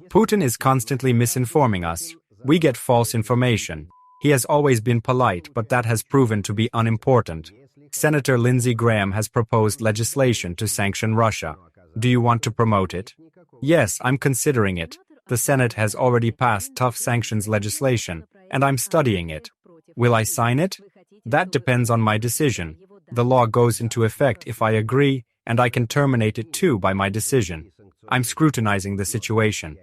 Putin is constantly misinforming us. We get false information. He has always been polite, but that has proven to be unimportant. Senator Lindsey Graham has proposed legislation to sanction Russia. Do you want to promote it? Yes, I'm considering it. The Senate has already passed tough sanctions legislation, and I'm studying it. Will I sign it? That depends on my decision. The law goes into effect if I agree, and I can terminate it too by my decision. I'm scrutinizing the situation.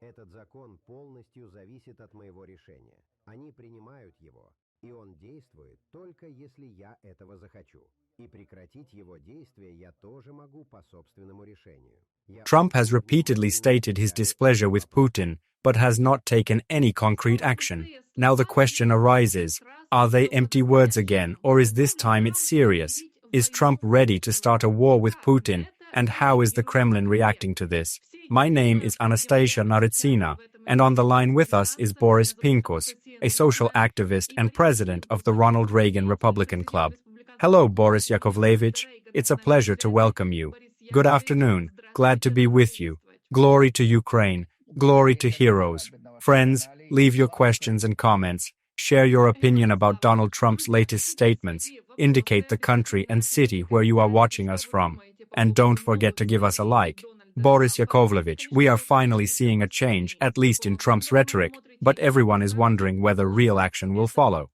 Этот закон полностью зависит от моего решения. Они принимают его, и он действует только если я этого захочу. И прекратить его действие я тоже могу по собственному решению. Trump has repeatedly stated his displeasure with Putin, but has not taken any concrete action. Now the question arises, are they empty words again, or is this time it's serious? Is Trump ready to start a war with Putin, and how is the Kremlin reacting to this? My name is Anastasia Norytsyna, and on the line with us is Boris Pincus, a social activist and president of the Ronald Reagan Republican Club. Hello, Boris Yakovlevich. It's a pleasure to welcome you. Good afternoon. Glad to be with you. Glory to Ukraine. Glory to heroes. Friends, leave your questions and comments. Share your opinion about Donald Trump's latest statements. Indicate the country and city where you are watching us from. And don't forget to give us a like. Boris Yakovlevich, we are finally seeing a change, at least in Trump's rhetoric, but everyone is wondering whether real action will follow.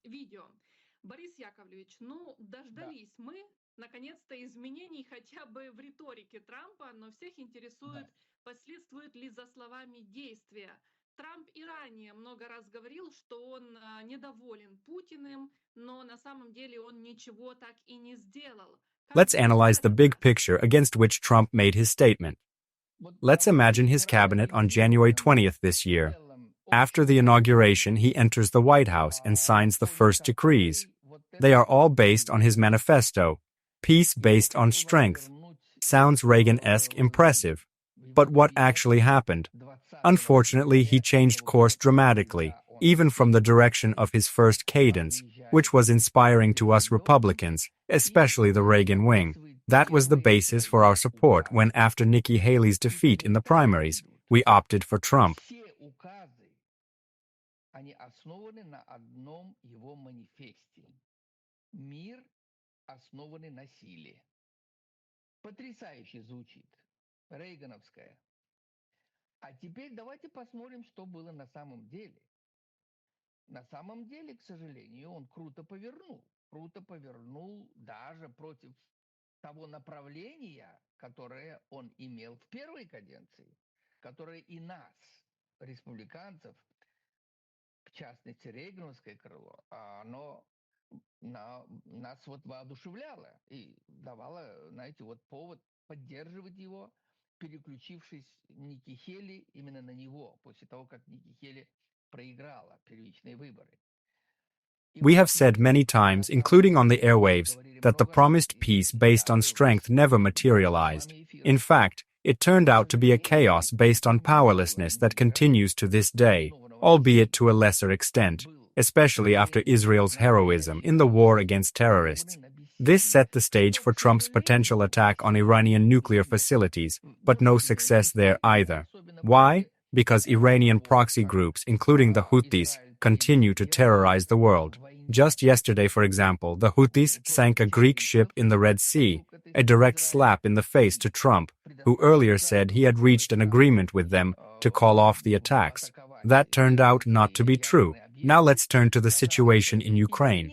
Борис Яковлевич, дождались мы, наконец-то, изменений хотя бы в риторике Трампа, но всех интересует, последствуют ли за словами действия. Трамп и ранее много раз говорил, что он недоволен Путиным, но на самом деле он ничего так и не сделал. Let's analyze the big picture against which Trump made his statement. Let's imagine his cabinet on January 20th this year. After the inauguration, he enters the White House and signs the first decrees. They are all based on his manifesto, Peace Based on Strength. Sounds Reagan-esque impressive. But what actually happened? Unfortunately, he changed course dramatically, even from the direction of his first cadence, which was inspiring to us Republicans, especially the Reagan wing. That was the basis for our support when, after Nikki Haley's defeat in the primaries, we opted for Trump. Они основаны на одном его манифесте. Мир, основанный на силе. Потрясающе звучит. Рейгановская. А теперь давайте посмотрим, что было на самом деле. На самом деле, к сожалению, он круто повернул. Круто повернул даже против того направления, которое он имел в первой каденции, которое и нас, республиканцев, в частности, Рейгановское крыло, оно нас воодушевляло и давало, знаете, повод поддерживать его, переключившись Ники Хейли именно на него, после того, как Ники Хейли проиграла первичные выборы. We have said many times, including on the airwaves, that the promised peace based on strength never materialized. In fact, it turned out to be a chaos based on powerlessness that continues to this day, albeit to a lesser extent, especially after Israel's heroism in the war against terrorists. This set the stage for Trump's potential attack on Iranian nuclear facilities, but no success there either. Why? Because Iranian proxy groups, including the Houthis, continue to terrorize the world. Just yesterday, for example, the Houthis sank a Greek ship in the Red Sea, a direct slap in the face to Trump, who earlier said he had reached an agreement with them to call off the attacks. That turned out not to be true. Now let's turn to the situation in Ukraine.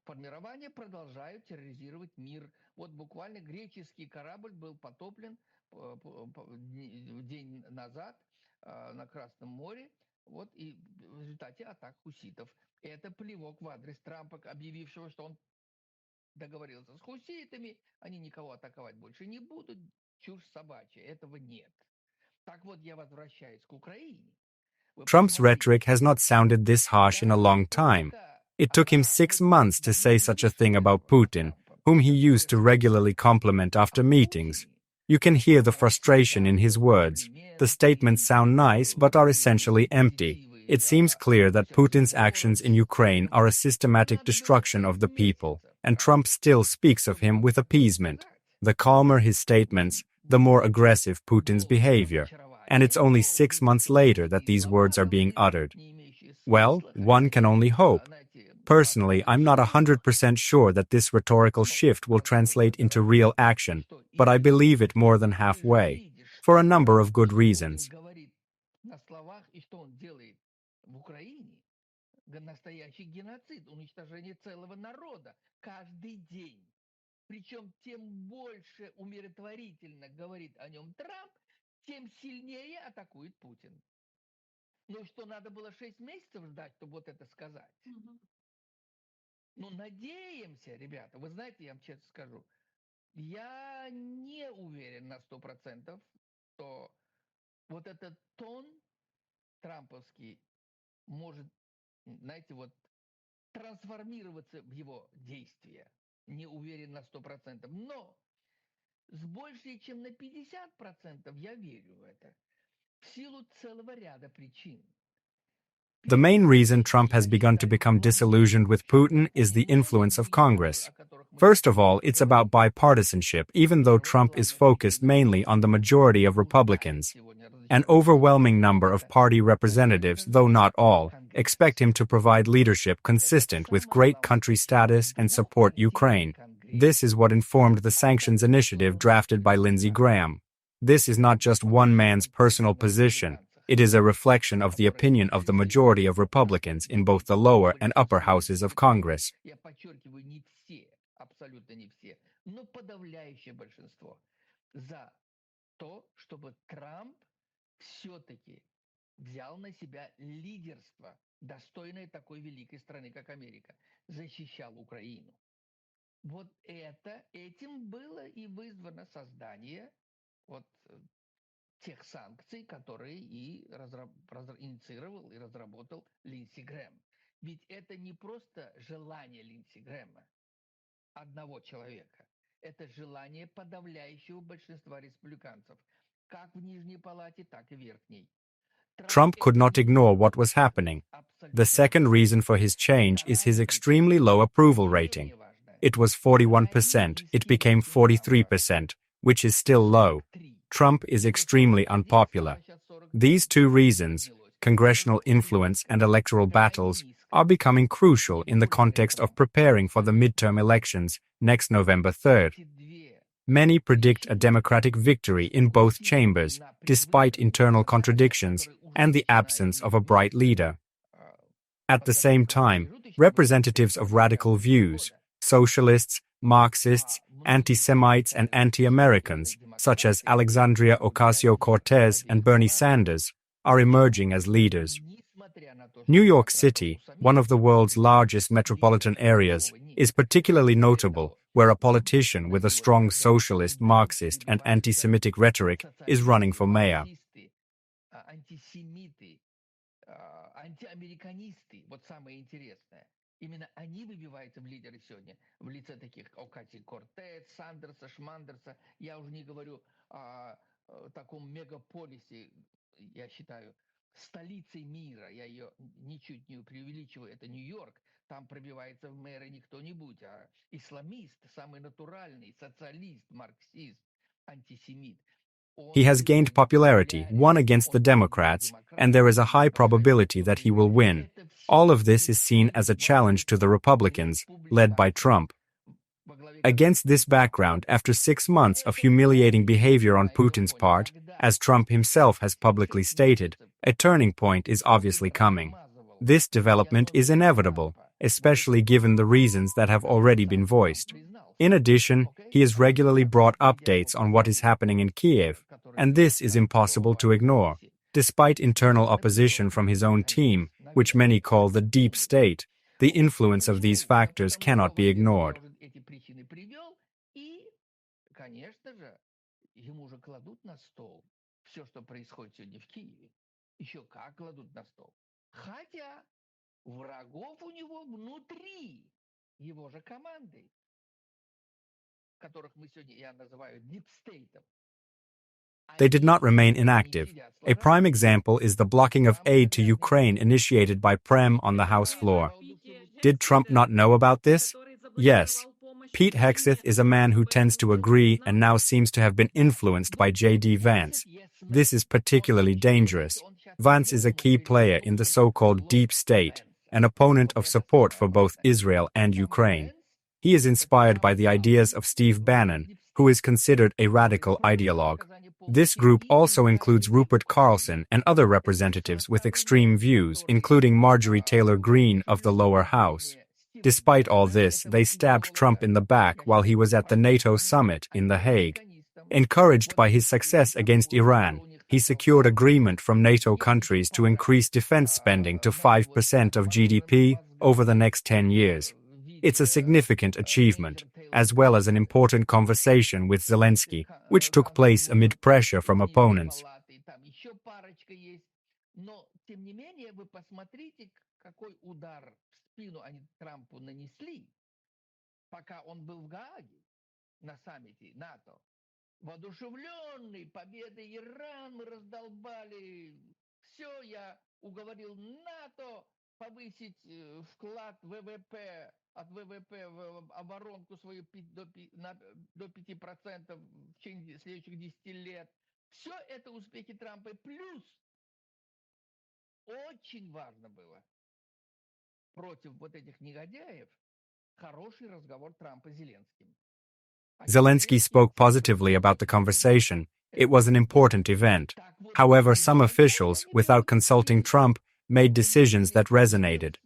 Формирования продолжают терроризировать мир. Буквально греческий корабль был потоплен день назад на Красном море, и в результате атак хуситов. Это плевок в адрес Трампа, объявившего, что он договорился с хуситами, они никого атаковать больше не будут. Чушь собачья, этого нет. Так вот, я возвращаюсь к Украине. Trump's rhetoric has not sounded this harsh in a long time. It took him 6 months to say such a thing about Putin, whom he used to regularly compliment after meetings. You can hear the frustration in his words. The statements sound nice, but are essentially empty. It seems clear that Putin's actions in Ukraine are a systematic destruction of the people, and Trump still speaks of him with appeasement. The calmer his statements, the more aggressive Putin's behavior. And it's only 6 months later that these words are being uttered. Well, one can only hope. Personally, I'm not 100% sure that this rhetorical shift will translate into real action, but I believe it more than halfway, for a number of good reasons. Настоящий геноцид, уничтожение целого народа каждый день. Причем тем больше умиротворительно говорит о нем Трамп, тем сильнее атакует Путин. Ну что, надо было 6 месяцев ждать, чтобы вот это сказать? Ну, надеемся, ребята. Вы знаете, я вам честно скажу, я не уверен на 100%, что вот этот тон трамповский может, знаете, вот трансформироваться в его действия. Не уверен на 100%. Но с большей чем на 50% я верю в это. В силу целого ряда причин. The main reason Trump has begun to become disillusioned with Putin is the influence of Congress. First of all, it's about bipartisanship, even though Trump is focused mainly on the majority of Republicans. An overwhelming number of party representatives, though not all, expect him to provide leadership consistent with great country status and support Ukraine. This is what informed the sanctions initiative drafted by Lindsey Graham. This is not just one man's personal position. It is a reflection of the opinion of the majority of Republicans in both the lower and upper houses of Congress. Я подчеркиваю, не все, абсолютно не все, но подавляющее большинство за то, чтобы Трамп все-таки взял на себя лидерство, достойное такой великой страны, как Америка, защищал Украину. Вот этим было и вызвано создание вот тех санкций, которые и инициировал и разработал Линдси Грэм. Ведь это не просто желание Линдси Грэма, одного человека. Это желание подавляющего большинства республиканцев, как в Нижней Палате, так и Верхней. Trump could not ignore what was happening. The second reason for his change is his extremely low approval rating. It was 41%, it became 43%, which is still low. Trump is extremely unpopular. These two reasons, congressional influence and electoral battles, are becoming crucial in the context of preparing for the midterm elections next November 3rd. Many predict a Democratic victory in both chambers, despite internal contradictions and the absence of a bright leader. At the same time, representatives of radical views, socialists, Marxists, anti-Semites and anti-Americans, such as Alexandria Ocasio-Cortez and Bernie Sanders, are emerging as leaders. New York City, one of the world's largest metropolitan areas, is particularly notable, where a politician with a strong socialist, Marxist, and anti-Semitic rhetoric is running for mayor. Антиамериканисты, вот самое интересное, именно они выбиваются в лидеры сегодня в лице таких Окасио-Кортес, Сандерса, Шмандерса. Я уже не говорю о таком мегаполисе, я считаю, столицей мира. Я ее ничуть не преувеличиваю. Это Нью-Йорк. Там пробивается в мэры не кто-нибудь, а исламист, самый натуральный, социалист, марксист, антисемит. He has gained popularity, won against the Democrats, and there is a high probability that he will win. All of this is seen as a challenge to the Republicans, led by Trump. Against this background, after 6 months of humiliating behavior on Putin's part, as Trump himself has publicly stated, a turning point is obviously coming. This development is inevitable, especially given the reasons that have already been voiced. In addition, he has regularly brought updates on what is happening in Kiev, and this is impossible to ignore. Despite internal opposition from his own team, which many call the deep state, the influence of these factors cannot be ignored. Врагов у него внутри его же команды, которых мы сегодня, я называю, дипстейтом. They did not remain inactive. A prime example is the blocking of aid to Ukraine initiated by Prem on the House floor. Did Trump not know about this? Yes. Pete Hegseth is a man who tends to agree and now seems to have been influenced by J.D. Vance. This is particularly dangerous. Vance is a key player in the so-called deep state, an opponent of support for both Israel and Ukraine. He is inspired by the ideas of Steve Bannon, who is considered a radical ideologue. This group also includes Rupert Carlson and other representatives with extreme views, including Marjorie Taylor Greene of the lower house. Despite all this, they stabbed Trump in the back while he was at the NATO summit in The Hague. Encouraged by his success against Iran, he secured agreement from NATO countries to increase defense spending to 5% of GDP over the next 10 years. It's a significant achievement, as well as an important conversation with Zelensky, which took place amid pressure from opponents. Воодушевленный победой Иран мы раздолбали. Все, я уговорил НАТО повысить вклад ВВП, от ВВП в оборонку свою до 5% в течение следующих 10 лет. Все это успехи Трампа. Плюс очень важно было против вот этих негодяев хороший разговор Трампа с Зеленским. Zelensky spoke positively about the conversation. It was an important event. However, some officials, without consulting Trump, made decisions that resonated.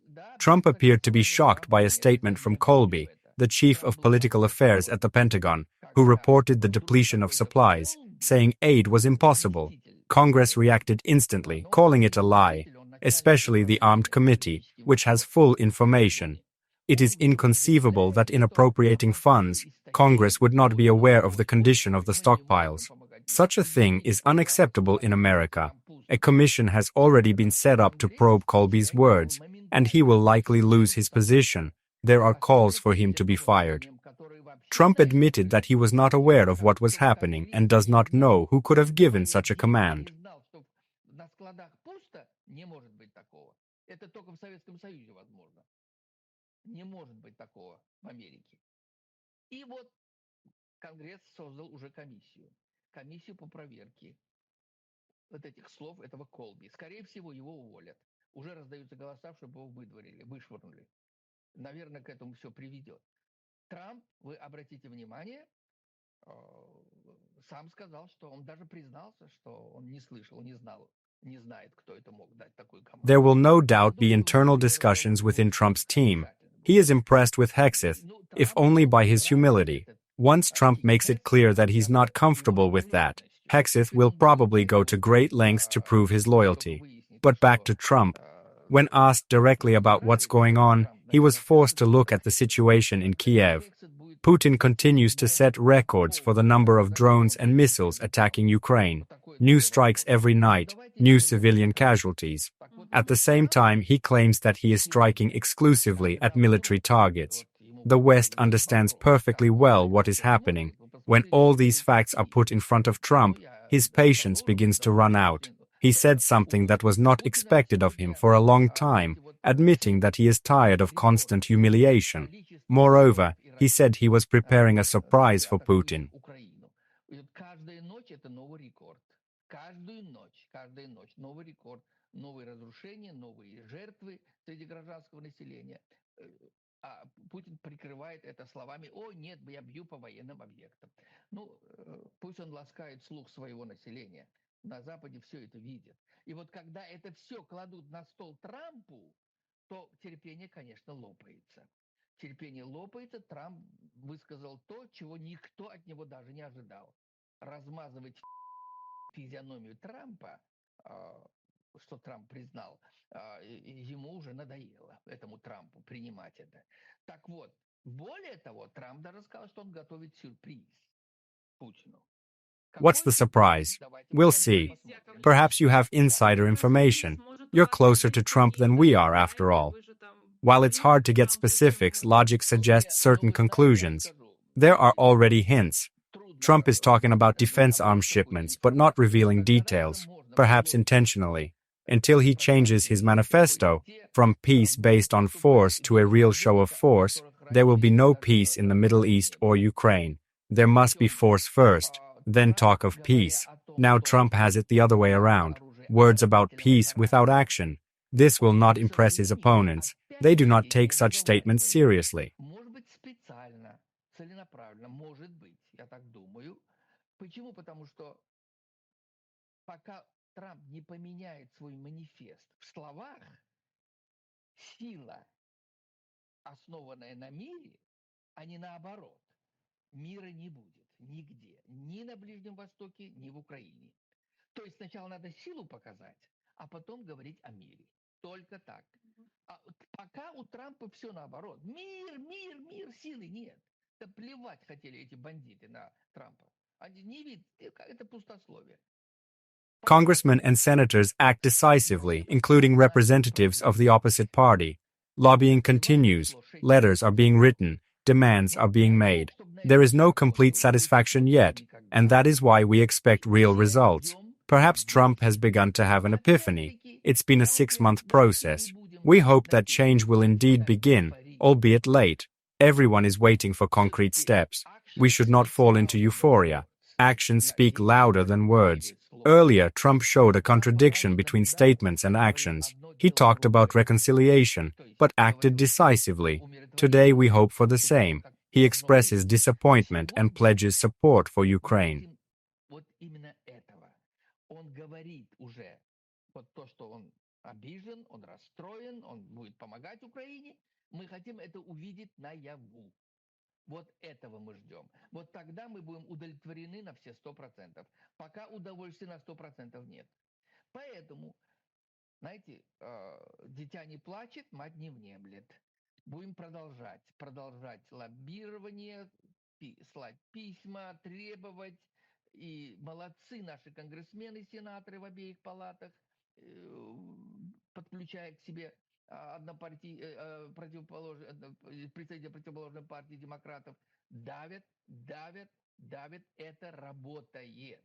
Trump appeared to be shocked by a statement from Colby, the chief of political affairs at the Pentagon, who reported the depletion of supplies, saying aid was impossible. Congress reacted instantly, calling it a lie, especially the Armed Committee, which has full information. It is inconceivable that in appropriating funds, Congress would not be aware of the condition of the stockpiles. Such a thing is unacceptable in America. A commission has already been set up to probe Colby's words, and he will likely lose his position. There are calls for him to be fired. Trump admitted that he was not aware of what was happening and does not know who could have given such a command. Не может быть такого в Америке. И вот Конгресс создал уже комиссию по проверке вот этих слов этого Колби. Скорее всего, его уволят. Уже раздаются голоса, чтобы его вышвырнули. Наверное, к этому все приведет. Трамп, вы обратите внимание, сам сказал, что он даже признался, что он не слышал, не знал. There will no doubt be internal discussions within Trump's team. He is impressed with Hegseth, if only by his humility. Once Trump makes it clear that he's not comfortable with that, Hegseth will probably go to great lengths to prove his loyalty. But back to Trump. When asked directly about what's going on, he was forced to look at the situation in Kiev. Putin continues to set records for the number of drones and missiles attacking Ukraine. New strikes every night, new civilian casualties. At the same time, he claims that he is striking exclusively at military targets. The West understands perfectly well what is happening. When all these facts are put in front of Trump, his patience begins to run out. He said something that was not expected of him for a long time, admitting that he is tired of constant humiliation. Moreover, he said he was preparing a surprise for Putin. Каждую ночь новый рекорд, новые разрушения, новые жертвы среди гражданского населения. А Путин прикрывает это словами: «О, нет, я бью по военным объектам». Ну, пусть он ласкает слух своего населения. На Западе все это видят. И вот когда это все кладут на стол Трампу, то терпение, конечно, лопается. Терпение лопается, Трамп высказал то, чего никто от него даже не ожидал. Размазывать физиономию Трампа, что Трамп признал, ему уже надоело, этому Трампу, принимать это. Так вот, более того, Трамп даже сказал, что он готовит сюрприз Путину. What's the surprise? We'll see. Perhaps you have insider information. You're closer to Trump than we are, after all. While it's hard to get specifics, logic suggests certain conclusions. There are already hints. Trump is talking about defense arms shipments, but not revealing details, perhaps intentionally. Until he changes his manifesto from peace based on force to a real show of force, there will be no peace in the Middle East or Ukraine. There must be force first, then talk of peace. Now Trump has it the other way around. Words about peace without action. This will not impress his opponents. They do not take such statements seriously. Может быть, специально, целенаправленно, может быть, я так думаю. Почему? Потому что пока Трамп не поменяет свой манифест в словах, сила, основанная на мире, а не наоборот, мира не будет нигде, ни на Ближнем Востоке, ни в Украине. То есть сначала надо силу показать, а потом говорить о мире. Только так. А пока у Трампа все наоборот. Мир, мир, мир, силы нет. Да плевать хотели эти бандиты на Трампа. Они не видят, это пустословие. Congressmen and senators act decisively, including representatives of the opposite party. Lobbying continues, letters are being written, demands are being made. There is no complete satisfaction yet, and that is why we expect real results. Perhaps Trump has begun to have an epiphany. It's been a 6-month process. We hope that change will indeed begin, albeit late. Everyone is waiting for concrete steps. We should not fall into euphoria. Actions speak louder than words. Earlier, Trump showed a contradiction between statements and actions. He talked about reconciliation, but acted decisively. Today we hope for the same. He expresses disappointment and pledges support for Ukraine. Он говорит уже вот то, что он обижен, он расстроен, он будет помогать Украине. Мы хотим это увидеть наяву. Вот этого мы ждем. Вот тогда мы будем удовлетворены на все 100%. Пока удовольствия на 100% нет. Поэтому, знаете, дитя не плачет, мать не внемлет. Будем продолжать лоббирование, слать письма, требовать. И молодцы наши конгрессмены, сенаторы в обеих палатах, подключая к себе представители противоположной партии демократов, давят, это работает.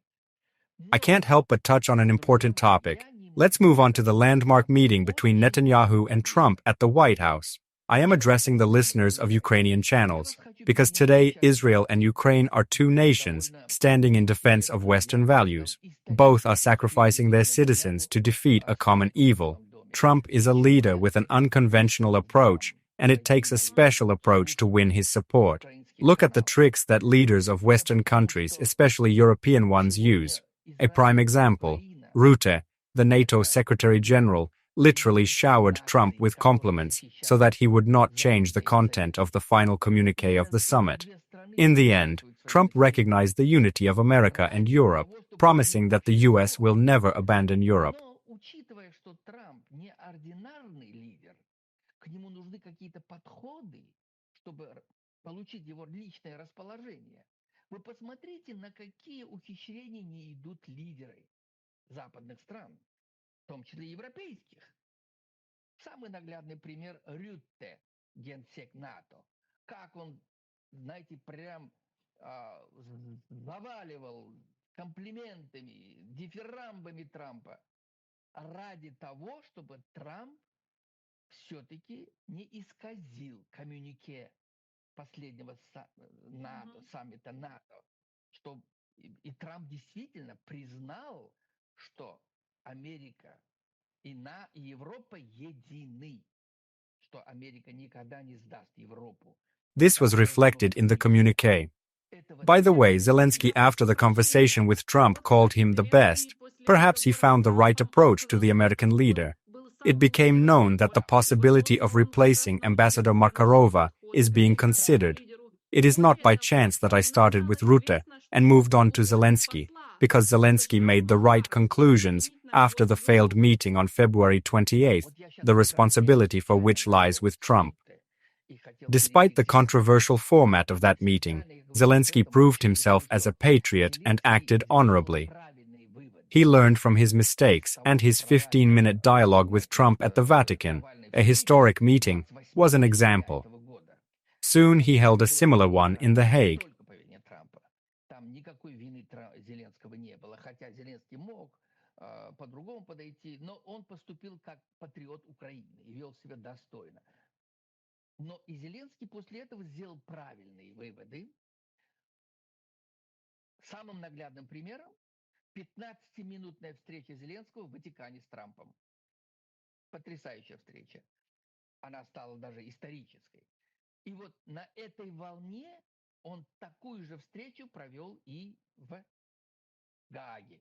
I can't help but touch on an important topic. Let's move on to the landmark meeting between Netanyahu and Trump at the White House. I am addressing the listeners of Ukrainian channels, because today Israel and Ukraine are two nations standing in defense of Western values. Both are sacrificing their citizens to defeat a common evil. Trump is a leader with an unconventional approach, and it takes a special approach to win his support. Look at the tricks that leaders of Western countries, especially European ones, use. A prime example, Rutte, the NATO Secretary General, literally showered Trump with compliments so that he would not change the content of the final communique of the summit. In the end, Trump recognized the unity of America and Europe, promising that the US will never abandon Europe. Учитывая, что Трамп неординарный лидер, к нему нужны какие-то подходы, чтобы получить его личное расположение. Вы посмотрите, на какие ухищрения не идут лидеры западных стран, в том числе европейских. Самый наглядный пример Рютте, генсек НАТО. Как он, знаете, прям заваливал комплиментами, дифирамбами Трампа ради того, чтобы Трамп все-таки не исказил коммюнике последнего НАТО, саммита НАТО, что и Трамп действительно признал, что Америка и Европа едины, что Америка никогда не сдаст Европу. This was reflected in the communique. By the way, Zelensky, after the conversation with Trump, called him the best. Perhaps he found the right approach to the American leader. It became known that the possibility of replacing Ambassador Markarova is being considered. It is not by chance that I started with Rutte and moved on to Zelensky, because Zelensky made the right conclusions after the failed meeting on February 28th, the responsibility for which lies with Trump. Despite the controversial format of that meeting, Zelensky proved himself as a patriot and acted honorably. He learned from his mistakes, and his 15-minute dialogue with Trump at the Vatican, a historic meeting, was an example. Soon he held a similar one in The Hague. Зеленского не было, хотя Зеленский мог по-другому подойти, но он поступил как патриот Украины и вел себя достойно. Но и Зеленский после этого сделал правильные выводы. Самым наглядным примером 15-минутная встреча Зеленского в Ватикане с Трампом. Потрясающая встреча. Она стала даже исторической. И вот на этой волне он такую же встречу провел и в Гааге.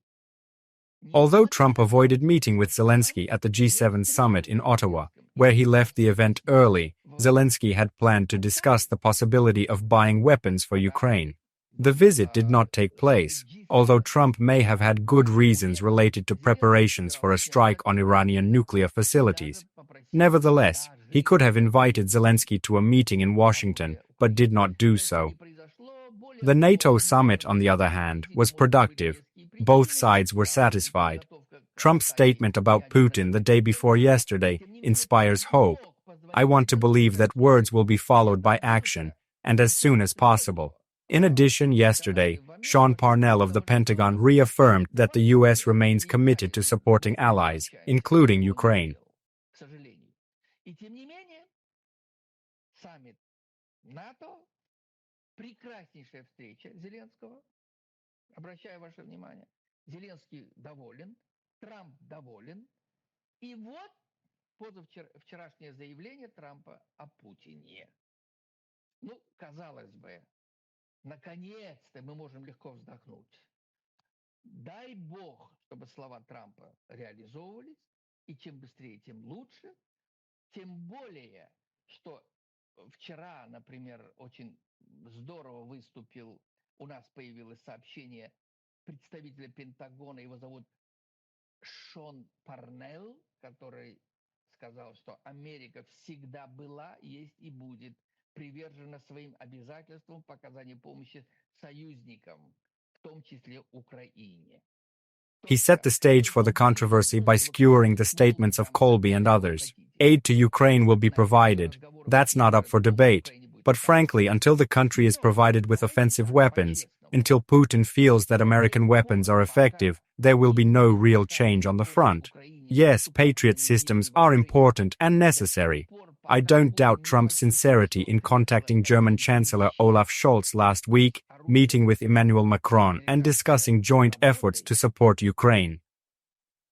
Although Trump avoided meeting with Zelensky at the G7 summit in Ottawa, where he left the event early, Zelensky had planned to discuss the possibility of buying weapons for Ukraine. The visit did not take place, although Trump may have had good reasons related to preparations for a strike on Iranian nuclear facilities. Nevertheless, he could have invited Zelensky to a meeting in Washington, but did not do so. The NATO summit, on the other hand, was productive. Both sides were satisfied. Trump's statement about Putin the day before yesterday inspires hope. I want to believe that words will be followed by action, and as soon as possible. In addition, yesterday, Sean Parnell of the Pentagon reaffirmed that the U.S. remains committed to supporting allies, including Ukraine. Прекраснейшая встреча Зеленского. Обращаю ваше внимание. Зеленский доволен, Трамп доволен. И вот вчерашнее заявление Трампа о Путине. Ну, казалось бы, наконец-то мы можем легко вздохнуть. Дай бог, чтобы слова Трампа реализовывались, и чем быстрее, тем лучше. Тем более, что вчера, например, очень здорово выступил, у нас появилось сообщение представителя Пентагона, его зовут Шон Парнелл, который сказал, что Америка всегда была, есть и будет привержена своим обязательствам по оказанию помощи союзникам, в том числе Украине. He set the stage for the controversy by skewering the statements of Colby and others. Aid to Ukraine will be provided. That's not up for debate. But frankly, until the country is provided with offensive weapons, until Putin feels that American weapons are effective, there will be no real change on the front. Yes, Patriot systems are important and necessary. I don't doubt Trump's sincerity in contacting German Chancellor Olaf Scholz last week, meeting with Emmanuel Macron, and discussing joint efforts to support Ukraine.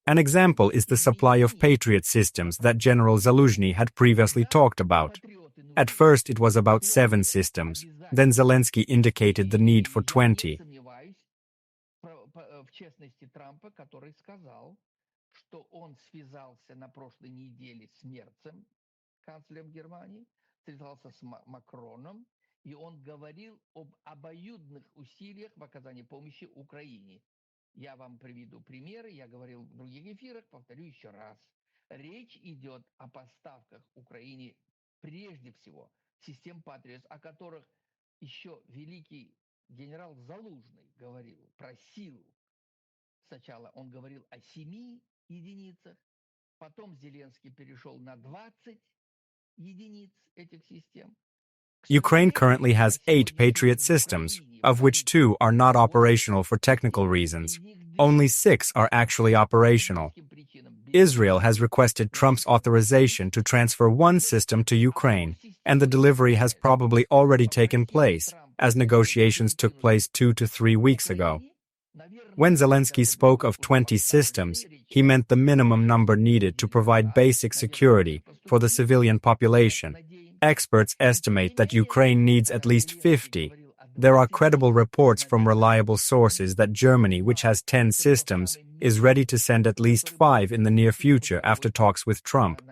An example is the supply of Patriot systems that General Zaluzhny had previously talked about. At first it was about 7 systems, then Zelensky indicated the need for 20. В частности, Трампа, который сказал, что он связался на прошлой неделе с Мерцем, канцлером Германии, связался с Макроном, и он говорил об обоюдных усилиях в оказании помощи Украине. Я вам приведу примеры, я говорил в других эфирах, повторю еще раз. Речь идет о поставках Украине прежде всего систем Patriot, о которых еще великий генерал Залужный говорил, просил. Сначала он говорил о 7 единицах, потом Зеленский перешел на 20 единиц этих систем. Ukraine currently has 8 Patriot systems, of which 2 are not operational for technical reasons. Only 6 are actually operational. Israel has requested Trump's authorization to transfer 1 system to Ukraine, and the delivery has probably already taken place, as negotiations took place 2 to 3 weeks ago. When Zelensky spoke of 20 systems, he meant the minimum number needed to provide basic security for the civilian population. Experts estimate that Ukraine needs at least 50. There are credible reports from reliable sources that Germany, which has 10 systems, is ready to send at least 5 in the near future after talks with Trump.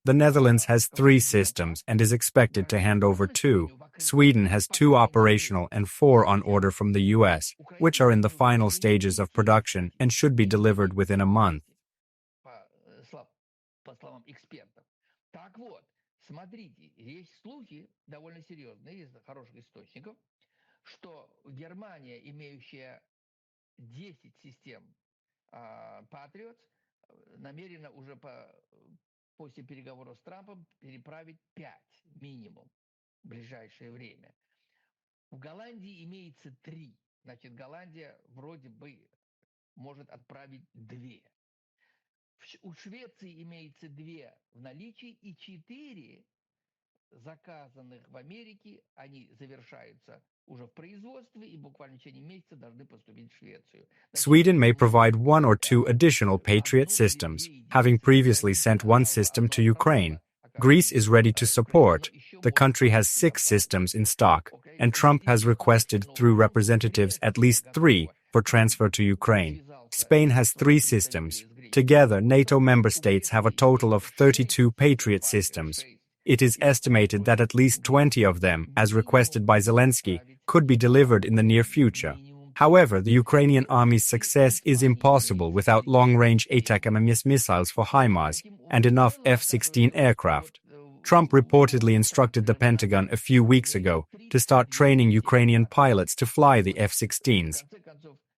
The Netherlands has 3 systems and is expected to hand over 2. Sweden has 2 operational and 4 on order from the US, which are in the final stages of production and should be delivered within a month. Так вот, смотрите, есть слухи довольно серьезные из хороших источников, что Германия, имеющая 10 систем Patriot, намерена уже после переговоров с Трампом переправить 5 минимум в ближайшее время. В Голландии имеется 3 Значит, Голландия вроде бы может отправить 2. У Швеции имеется 2 в наличии и 4 заказанных в Америке. Они завершаются уже в производстве и буквально в течение месяца должны поступить в Швецию. Sweden may provide 1 or 2 additional Patriot systems, having previously sent 1 system to Ukraine. Greece is ready to support. The country has 6 systems in stock, and Trump has requested through representatives at least 3 for transfer to Ukraine. Spain has 3 systems. Together, NATO member states have a total of 32 Patriot systems. It is estimated that at least 20 of them, as requested by Zelensky, could be delivered in the near future. However, the Ukrainian army's success is impossible without long-range ATACMS missiles for HIMARS and enough F-16 aircraft. Trump reportedly instructed the Pentagon a few weeks ago to start training Ukrainian pilots to fly the F-16s.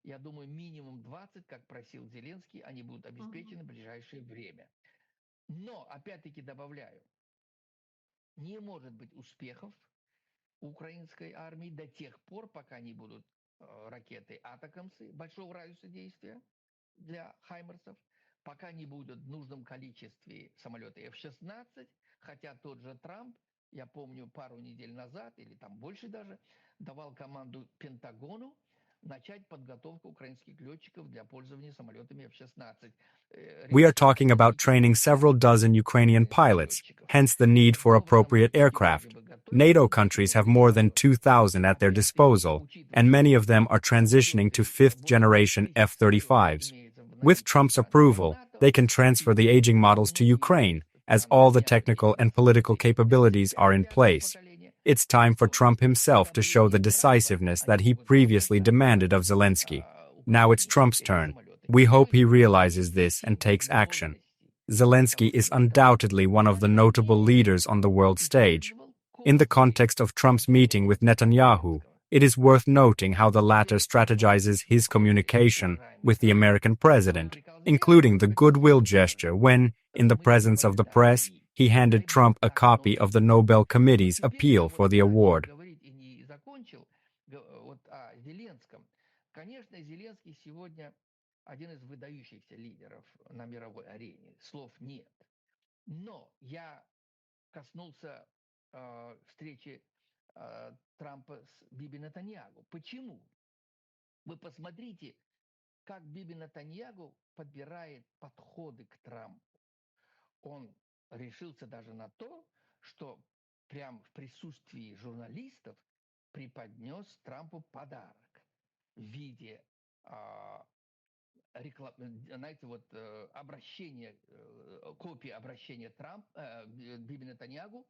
Я думаю, минимум 20, как просил Зеленский, они будут обеспечены в ближайшее время. Но, опять-таки добавляю, не может быть успехов украинской армии до тех пор, пока не будут ракеты «Атакамсы» большого радиуса действия для «Хаймерсов», пока не будут в нужном количестве самолеты F-16, хотя тот же Трамп, я помню, пару недель назад, или там больше даже, давал команду Пентагону начать подготовку украинских летчиков для пользования самолетами F-16. We are talking about training several dozen Ukrainian pilots, hence the need for appropriate aircraft. NATO countries have more than 2,000 at their disposal, and many of them are transitioning to 5th-generation F-35s. With Trump's approval, they can transfer the aging models to Ukraine, as all the technical and political capabilities are in place. It's time for Trump himself to show the decisiveness that he previously demanded of Zelensky. Now it's Trump's turn. We hope he realizes this and takes action. Zelensky is undoubtedly one of the notable leaders on the world stage. In the context of Trump's meeting with Netanyahu, it is worth noting how the latter strategizes his communication with the American president, including the goodwill gesture when, in the presence of the press, he handed Trump a copy of the Nobel Committee's appeal for the award. Конечно, Зеленский сегодня один из выдающихся лидеров на мировой арене. Слов нет. Но я коснулся встречи Трампа с Биби Нетаньяху. Почему? Вы посмотрите, как Биби Нетаньяху подбирает подходы к Трампу. Он решился даже на то, что прямо в присутствии журналистов преподнес Трампу подарок в виде знаете, вот обращение, копии обращения Биби Нетаньяху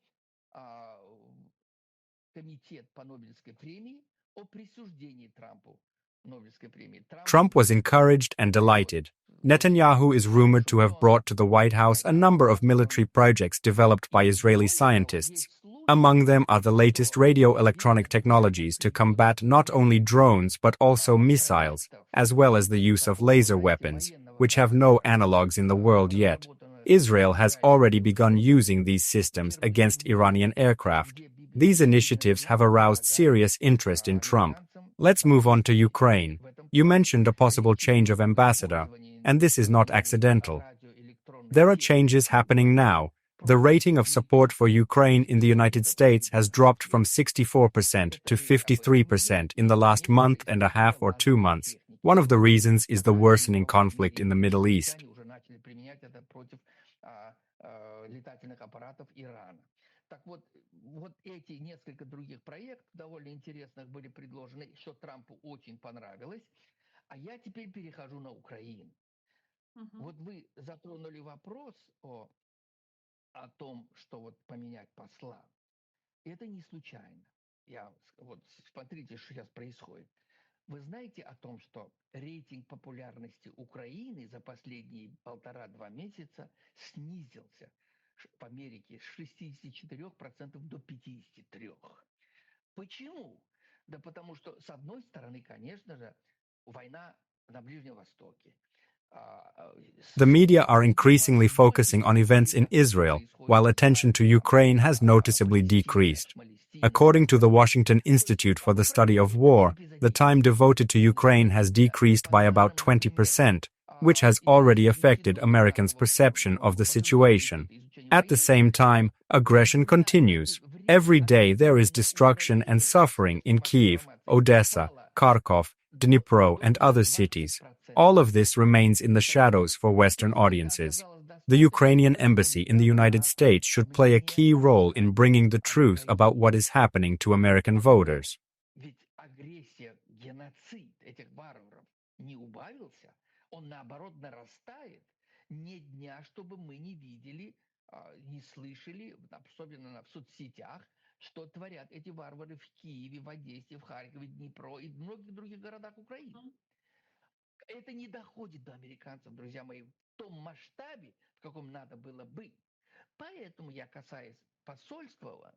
комитет по Нобелевской премии о присуждении Трампу Нобелевской премии. Trump was encouraged and delighted. Netanyahu is rumored to have brought to the White House a number of military projects developed by Israeli scientists. Among them are the latest radio-electronic technologies to combat not only drones but also missiles, as well as the use of laser weapons, which have no analogues in the world yet. Israel has already begun using these systems against Iranian aircraft. These initiatives have aroused serious interest in Trump. Let's move on to Ukraine. You mentioned a possible change of ambassador, and this is not accidental. There are changes happening now. The rating of support for Ukraine in the United States has dropped from 64% to 53% in the last month and a half or 2 months. One of the reasons is the worsening conflict in the Middle East. Так вот эти несколько других проектов довольно интересных были предложены, что Трампу очень понравилось. А я теперь перехожу на Украину. Вот вы затронули вопрос о том, что вот поменять посла. Это не случайно. Вот смотрите, что сейчас происходит. Вы знаете о том, что рейтинг популярности Украины за последние 1,5-2 месяца снизился в Америке с 64% до 53%. Почему? Да потому что, с одной стороны, конечно же, война на Ближнем Востоке. The media are increasingly focusing on events in Israel, while attention to Ukraine has noticeably decreased. According to the Washington Institute for the Study of War, the time devoted to Ukraine has decreased by about 20%, which has already affected Americans' perception of the situation. At the same time, aggression continues. Every day there is destruction and suffering in Kyiv, Odessa, Kharkov, Dnipro, and other cities. All of this remains in the shadows for Western audiences. The Ukrainian embassy in the United States should play a key role in bringing the truth about what is happening to American voters. Не слышали, особенно в соцсетях, что творят эти варвары в Киеве, в Одессе, в Харькове, Днепро и в многих других городах Украины. Это не доходит до американцев, друзья мои, в том масштабе, в каком надо было быть. Поэтому я, касаясь посольства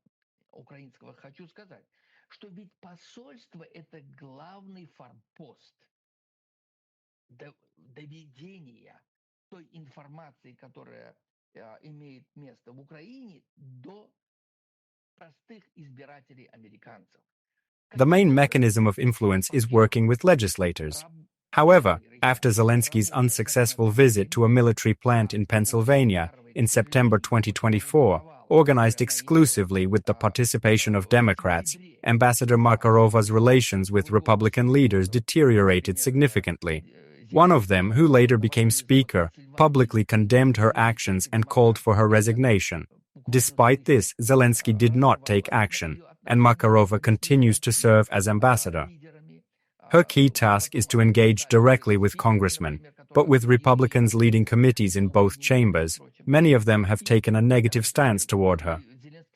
украинского, хочу сказать, что ведь посольство – это главный форпост доведения той информации, которая имеет место в Украине, до простых избирателей американцев. The main mechanism of influence is working with legislators. However, after Zelensky's unsuccessful visit to a military plant in Pennsylvania in September 2024, organized exclusively with the participation of Democrats, Ambassador Markarova's relations with Republican leaders deteriorated significantly. One of them, who later became speaker, publicly condemned her actions and called for her resignation. Despite this, Zelensky did not take action, and Markarova continues to serve as ambassador. Her key task is to engage directly with congressmen, but with Republicans leading committees in both chambers, many of them have taken a negative stance toward her.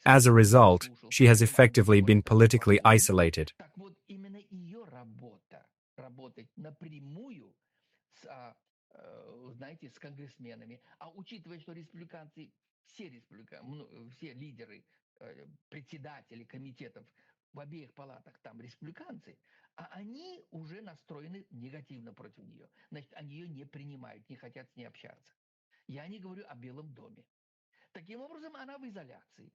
As a result, she has effectively been politically isolated. С конгрессменами. А учитывая, что республиканцы, все лидеры, председатели комитетов в обеих палатах там республиканцы, а они уже настроены негативно против нее. Значит, они ее не принимают, не хотят с ней общаться. Я не говорю о Белом доме. Таким образом, она в изоляции.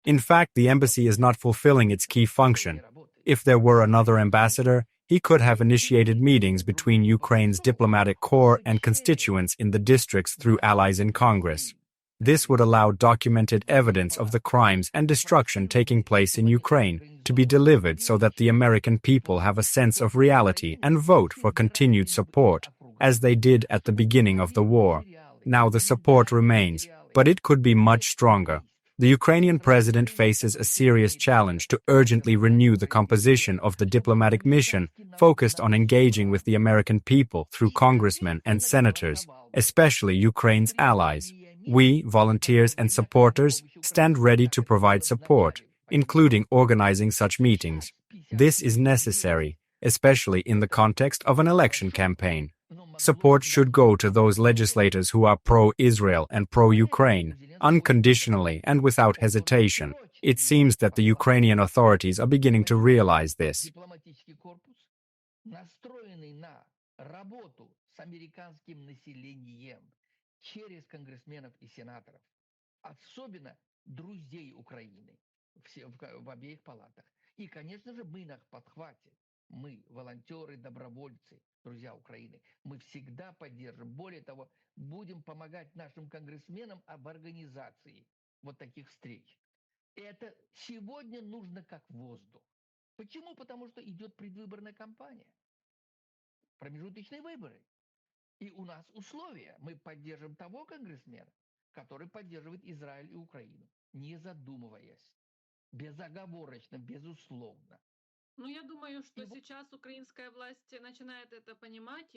In fact, the embassy is not fulfilling its key function. If there were another ambassador, he could have initiated meetings between Ukraine's diplomatic corps and constituents in the districts through allies in Congress. This would allow documented evidence of the crimes and destruction taking place in Ukraine to be delivered so that the American people have a sense of reality and vote for continued support, as they did at the beginning of the war. Now the support remains, but it could be much stronger. The Ukrainian president faces a serious challenge to urgently renew the composition of the diplomatic mission focused on engaging with the American people through congressmen and senators, especially Ukraine's allies. We, volunteers and supporters, stand ready to provide support, including organizing such meetings. This is necessary, especially in the context of an election campaign. Support should go to those legislators who are pro-Israel and pro-Ukraine, unconditionally and without hesitation. It seems that the Ukrainian authorities are beginning to realize this. Через конгрессменов и сенаторов, особенно друзей Украины в обеих палатах. И, конечно же, мы на подхвате. Мы, волонтеры, добровольцы, друзья Украины, мы всегда поддержим. Более того, будем помогать нашим конгрессменам в организации вот таких встреч. Это сегодня нужно как воздух. Почему? Потому что идет предвыборная кампания. Промежуточные выборы. И у нас условия. Мы поддержим того конгрессмена, который поддерживает Израиль и Украину, не задумываясь, безоговорочно, безусловно.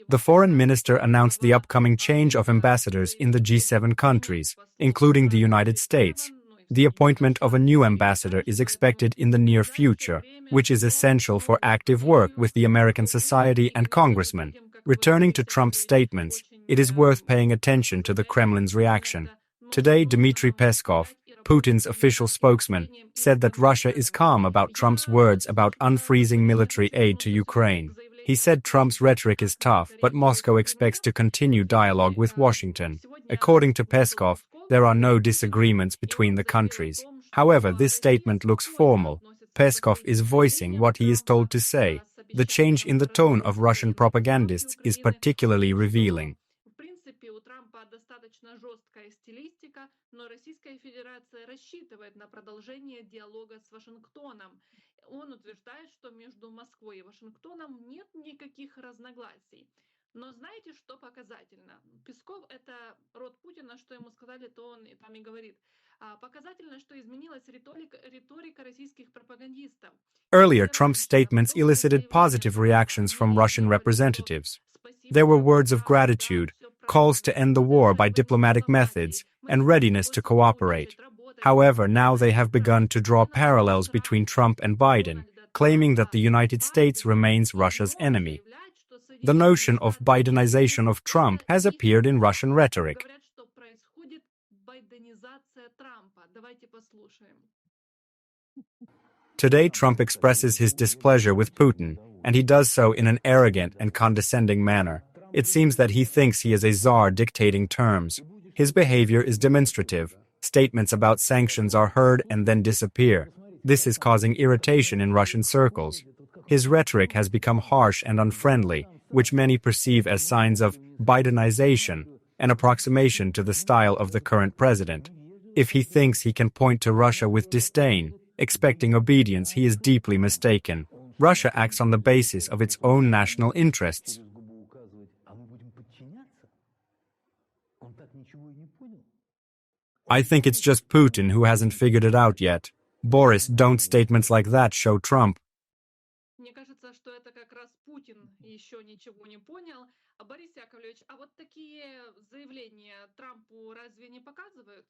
The foreign minister announced the upcoming change of ambassadors in the G7 countries, including the United States. The appointment of a new ambassador is expected in the near future, which is essential for active work with the American society and congressmen. Returning to Trump's statements, it is worth paying attention to the Kremlin's reaction. Today, Dmitry Peskov, Putin's official spokesman, said that Russia is calm about Trump's words about unfreezing military aid to Ukraine. He said Trump's rhetoric is tough, but Moscow expects to continue dialogue with Washington. According to Peskov, there are no disagreements between the countries. However, this statement looks formal. Peskov is voicing what he is told to say. The change in the tone of Russian propagandists is particularly revealing. В принципе, у Трампа достаточно жесткая стилистика, но Российская Федерация рассчитывает на продолжение диалога с Вашингтоном. Он утверждает, что между Москвой и Вашингтоном нет никаких разногласий. Но знаете, что показательно? Песков — это род Путина, что ему сказали, то он там и говорит. Показательно, что изменилась риторика российских пропагандистов. Earlier, Trump's statements elicited positive reactions from Russian representatives. There were words of gratitude, calls to end the war by diplomatic methods, and readiness to cooperate. However, now they have begun to draw parallels between Trump and Biden, claiming that the United States remains Russia's enemy. The notion of Bidenization of Trump has appeared in Russian rhetoric. Today, Trump expresses his displeasure with Putin, and he does so in an arrogant and condescending manner. It seems that he thinks he is a czar dictating terms. His behavior is demonstrative. Statements about sanctions are heard and then disappear. This is causing irritation in Russian circles. His rhetoric has become harsh and unfriendly, which many perceive as signs of Bidenization, an approximation to the style of the current president. If he thinks he can point to Russia with disdain, expecting obedience, he is deeply mistaken. Russia acts on the basis of its own national interests. I think it's just Putin who hasn't figured it out yet. Boris, don't statements like that show Trump? Мне кажется, что это как раз Путин еще ничего не понял. Борис Яковлевич, а вот такие заявления Трампу разве не показывают?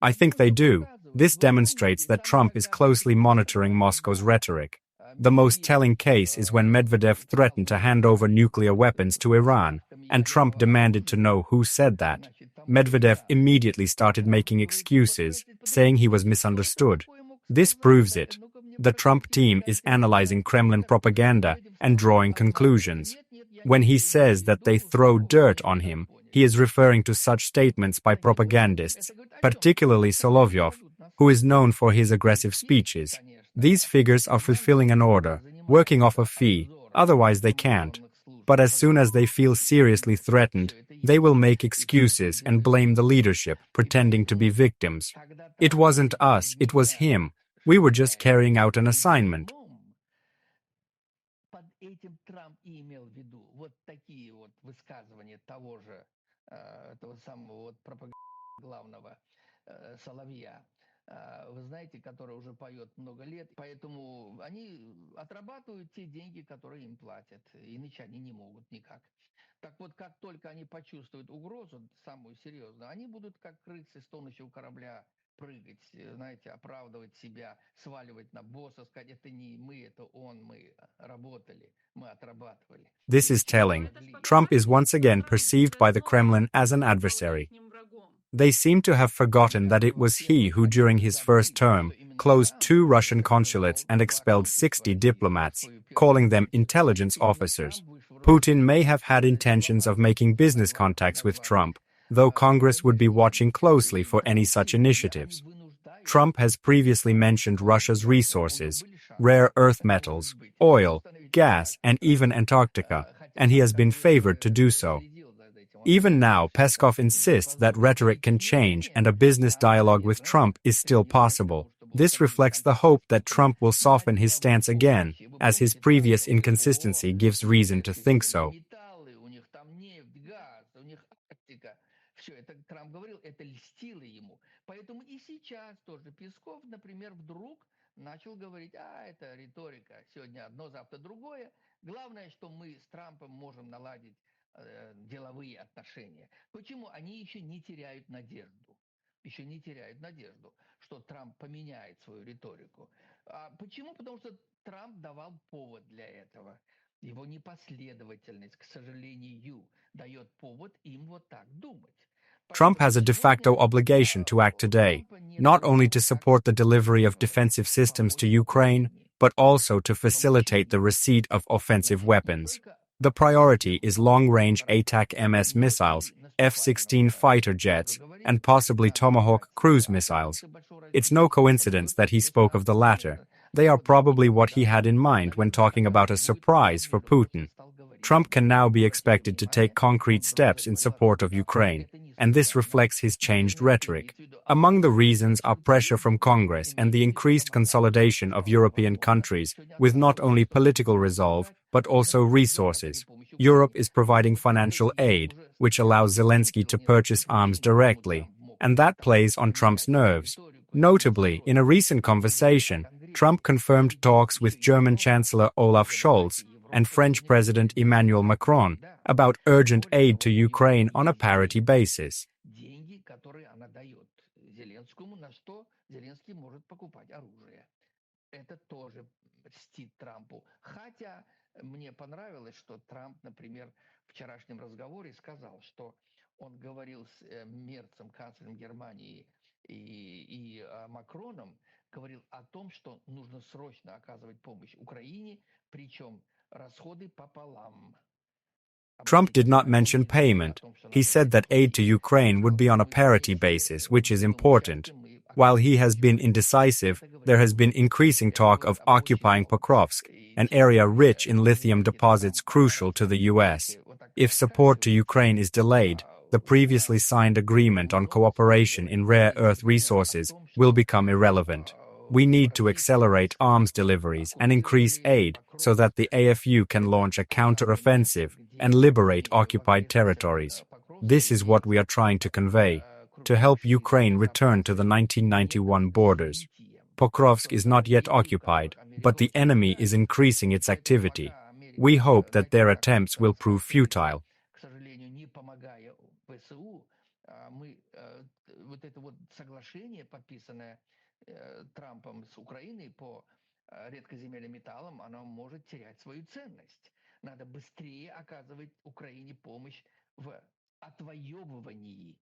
I think they do. This demonstrates that Trump is closely monitoring Moscow's rhetoric. The most telling case is when Medvedev threatened to hand over nuclear weapons to Iran, and Trump demanded to know who said that. Medvedev immediately started making excuses, saying he was misunderstood. This proves it. The Trump team is analyzing Kremlin propaganda and drawing conclusions. When he says that they throw dirt on him, he is referring to such statements by propagandists, particularly Solovyov, who is known for his aggressive speeches. These figures are fulfilling an order, working off a fee, otherwise they can't. But as soon as they feel seriously threatened, they will make excuses and blame the leadership, pretending to be victims. It wasn't us, it was him. We were just carrying out an assignment. Под этим Трамп и имел в виду вот такие вот высказывания того же, того самого вот главного Соловья, вы знаете, который уже поет много лет, поэтому они отрабатывают те деньги, которые им платят, иначе они не могут никак. Так вот, как только они почувствуют угрозу, самую серьезную, они будут как крысы с тонущего корабля прыгать, знаете, оправдывать себя, сваливать на босса, сказать, это не мы, это он, мы работали, мы отрабатывали. This is telling. Trump is once again perceived by the Kremlin as an adversary. They seem to have forgotten that it was he who, during his first term, closed 2 Russian consulates and expelled 60 diplomats, calling them intelligence officers. Putin may have had intentions of making business contacts with Trump, though Congress would be watching closely for any such initiatives. Trump has previously mentioned Russia's resources, rare earth metals, oil, gas, and even Antarctica, and he has been favored to do so. Even now, Peskov insists that rhetoric can change and a business dialogue with Trump is still possible. This reflects the hope that Trump will soften his stance again, as his previous inconsistency gives reason to think so. Все это Трамп говорил, это льстило ему. Поэтому и сейчас тоже Песков, например, вдруг начал говорить, это риторика, сегодня одно, завтра другое. Главное, что мы с Трампом можем наладить деловые отношения. Почему? Они еще не теряют надежду. Еще не теряют надежду, что Трамп поменяет свою риторику. Почему? Потому что Трамп давал повод для этого. Его непоследовательность, к сожалению, дает повод им вот так думать. Trump has a de facto obligation to act today, not only to support the delivery of defensive systems to Ukraine, but also to facilitate the receipt of offensive weapons. The priority is long-range ATAC-MS missiles, F-16 fighter jets, and possibly Tomahawk cruise missiles. It's no coincidence that he spoke of the latter. They are probably what he had in mind when talking about a surprise for Putin. Trump can now be expected to take concrete steps in support of Ukraine, and this reflects his changed rhetoric. Among the reasons are pressure from Congress and the increased consolidation of European countries, with not only political resolve, but also resources. Europe is providing financial aid, which allows Zelensky to purchase arms directly, and that plays on Trump's nerves. Notably, in a recent conversation, Trump confirmed talks with German Chancellor Olaf Scholz and French President Emmanuel Macron about urgent aid to Ukraine on a parity basis. Это тоже льстит Трампу. Хотя мне понравилось, что Трамп, например, в вчерашнем разговоре сказал, что он говорил с Мерцем, канцлером Германии, и Макроном, говорил о том, что нужно срочно оказывать помощь Украине, причем расходы пополам. Trump did not mention payment. He said that aid to Ukraine would be on a parity basis, which is important. While he has been indecisive, there has been increasing talk of occupying Pokrovsk, an area rich in lithium deposits crucial to the U.S. If support to Ukraine is delayed, the previously signed agreement on cooperation in rare earth resources will become irrelevant. We need to accelerate arms deliveries and increase aid so that the AFU can launch a counter-offensive and liberate occupied territories. This is what we are trying to convey, to help Ukraine return to the 1991 borders. Pokrovsk is not yet occupied, but the enemy is increasing its activity. We hope that their attempts will prove futile. Трампом с Украиной по редкоземельным металлам, оно может терять свою ценность. Надо быстрее оказывать Украине помощь в отвоевывании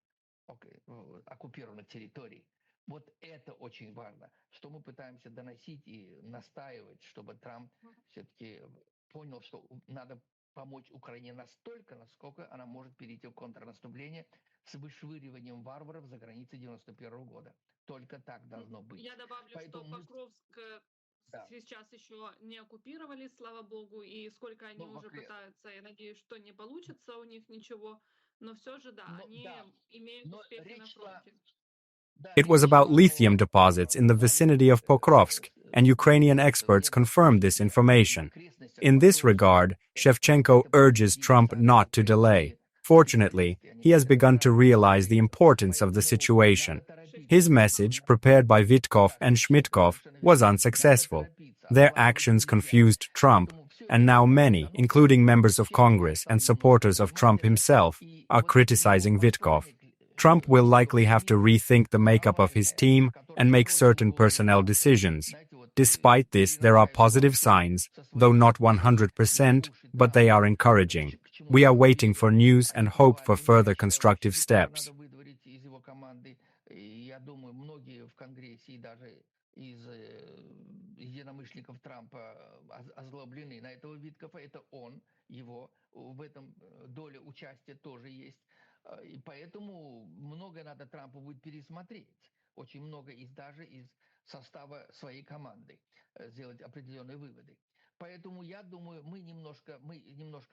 оккупированных территорий. Вот это очень важно, что мы пытаемся доносить и настаивать, чтобы Трамп все-таки понял, что надо помочь Украине настолько, насколько она может перейти в контрнаступление с вышвыриванием варваров за границы 91 года. Только так должно быть. Я добавлю, что Покровск сейчас еще не оккупировали, слава богу, и сколько они уже пытаются, я надеюсь, что не получится у них ничего, но все же, да, они имеют успехи на фронте. It was about lithium deposits in the vicinity of Pokrovsk, and Ukrainian experts confirmed this information. In this regard, Shevchenko urges Trump not to delay. Fortunately, he has begun to realize the importance of the situation. His message, prepared by Vitkov and Schmitkov, was unsuccessful. Their actions confused Trump, and now many, including members of Congress and supporters of Trump himself, are criticizing Vitkov. Trump will likely have to rethink the makeup of his team and make certain personnel decisions. Despite this, there are positive signs, though not 100%, but they are encouraging. We are waiting for news and hope for further constructive steps. Единомышленников Трампа озлоблены на этого Виткова, это он, его в этом доля участия тоже есть. И поэтому многое надо Трампу будет пересмотреть. Очень много даже из состава своей команды сделать определенные выводы. Поэтому я думаю, мы немножко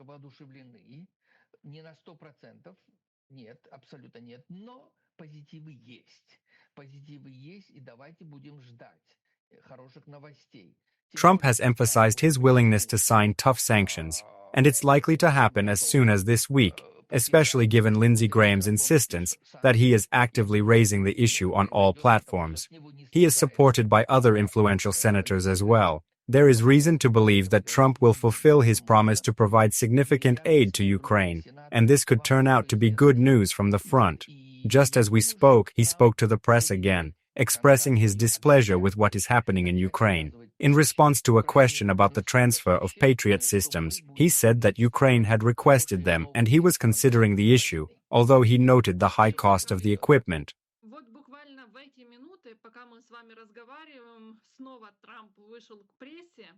воодушевлены. Не на 100%, нет, абсолютно нет, но позитивы есть. Позитивы есть, и давайте будем ждать хороших новостей. Trump has emphasized his willingness to sign tough sanctions, and it's likely to happen as soon as this week, especially given Lindsey Graham's insistence that he is actively raising the issue on all platforms. He is supported by other influential senators as well. There is reason to believe that Trump will fulfill his promise to provide significant aid to Ukraine, and this could turn out to be good news from the front. Just as we spoke, he spoke to the press again, expressing his displeasure with what is happening in Ukraine. In response to a question about the transfer of Patriot systems, he said that Ukraine had requested them and he was considering the issue, although he noted the high cost of the equipment. Вот буквально в эти минуты, пока мы с вами разговариваем, снова Трамп вышел к прессе,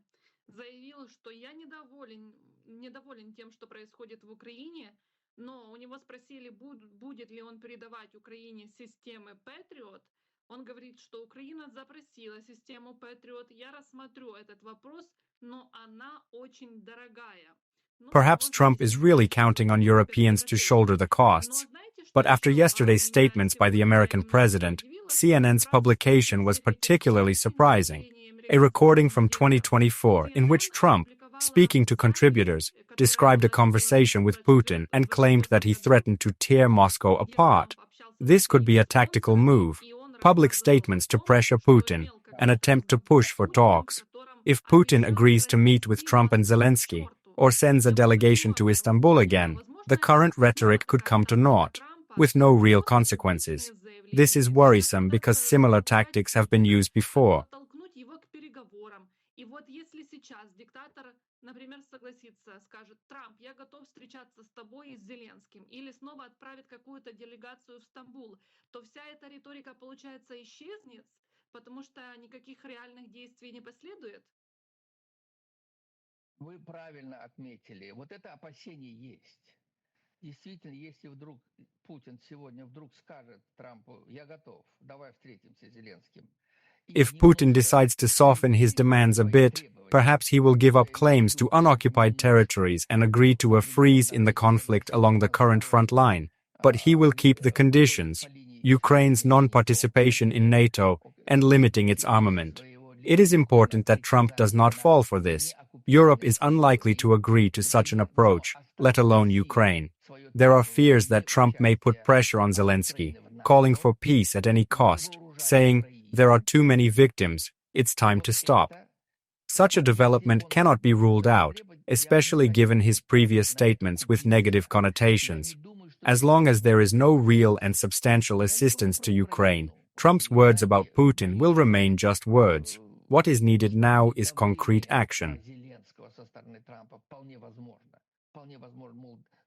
заявил, что я недоволен тем, что происходит в Украине, но у него спросили, будет ли он передавать Украине системы Patriot. Он говорит, что Украина запросила систему Patriot. Я рассмотрю этот вопрос, но она очень дорогая. Perhaps Trump is really counting on Europeans to shoulder the costs. But after yesterday's statements by the American president, CNN's publication was particularly surprising. A recording from 2024 in which Trump, speaking to contributors, described a conversation with Putin and claimed that he threatened to tear Moscow apart. This could be a tactical move, public statements to pressure Putin, an attempt to push for talks. If Putin agrees to meet with Trump and Zelensky, or sends a delegation to Istanbul again, the current rhetoric could come to naught, with no real consequences. This is worrisome because similar tactics have been used before. И вот если сейчас диктатор, например, согласится, скажет: Трамп, я готов встречаться с тобой и с Зеленским, или снова отправит какую-то делегацию в Стамбул, то вся эта риторика, получается, исчезнет, потому что никаких реальных действий не последует. Вы правильно отметили. Вот это опасение есть. Действительно, если вдруг Путин сегодня вдруг скажет Трампу: я готов, давай встретимся с Зеленским. If Putin decides to soften his demands a bit, perhaps he will give up claims to unoccupied territories and agree to a freeze in the conflict along the current front line. But he will keep the conditions: Ukraine's non-participation in NATO and limiting its armament. It is important that Trump does not fall for this. Europe is unlikely to agree to such an approach, let alone Ukraine. There are fears that Trump may put pressure on Zelensky, calling for peace at any cost, saying, "There are too many victims, it's time to stop." Such a development cannot be ruled out, especially given his previous statements with negative connotations. As long as there is no real and substantial assistance to Ukraine, Trump's words about Putin will remain just words. What is needed now is concrete action.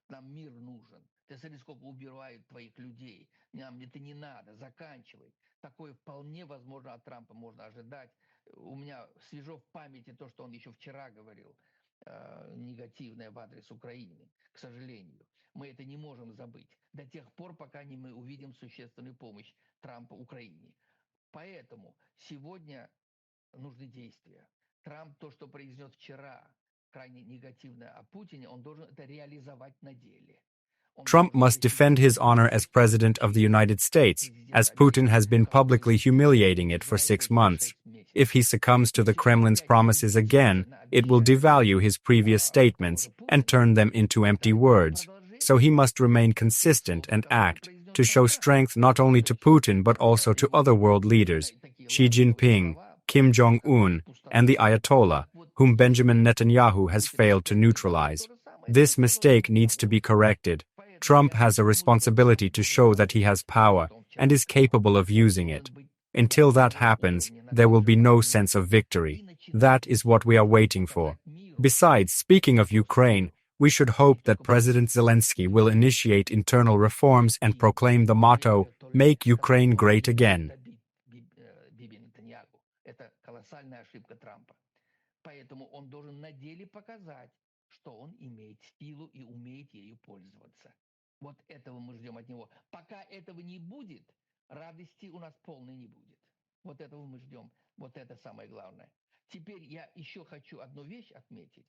Нам мир нужен. Ты смотри, сколько убивают твоих людей. Нам это не надо, заканчивай. Такое вполне возможно от Трампа можно ожидать. У меня свежо в памяти то, что он еще вчера говорил, негативное в адрес Украины, к сожалению. Мы это не можем забыть до тех пор, пока не мы увидим существенную помощь Трампа Украине. Поэтому сегодня нужны действия. Трамп то, что произнес вчера, крайне негативно о Путине, он должен это реализовать на деле. Trump must defend his honor as President of the United States, as Putin has been publicly humiliating it for 6 months. If he succumbs to the Kremlin's promises again, it will devalue his previous statements and turn them into empty words. So he must remain consistent and act, to show strength not only to Putin but also to other world leaders, Xi Jinping, Kim Jong-un, and the Ayatollah, whom Benjamin Netanyahu has failed to neutralize. This mistake needs to be corrected. Trump has a responsibility to show that he has power and is capable of using it. Until that happens, there will be no sense of victory. That is what we are waiting for. Besides, speaking of Ukraine, we should hope that President Zelensky will initiate internal reforms and proclaim the motto, "Make Ukraine great again." Поэтому он должен на деле показать, что он имеет силу и умеет ею пользоваться. Вот этого мы ждем от него. Пока этого не будет, радости у нас полной не будет. Вот этого мы ждем. Вот это самое главное. Теперь я еще хочу одну вещь отметить.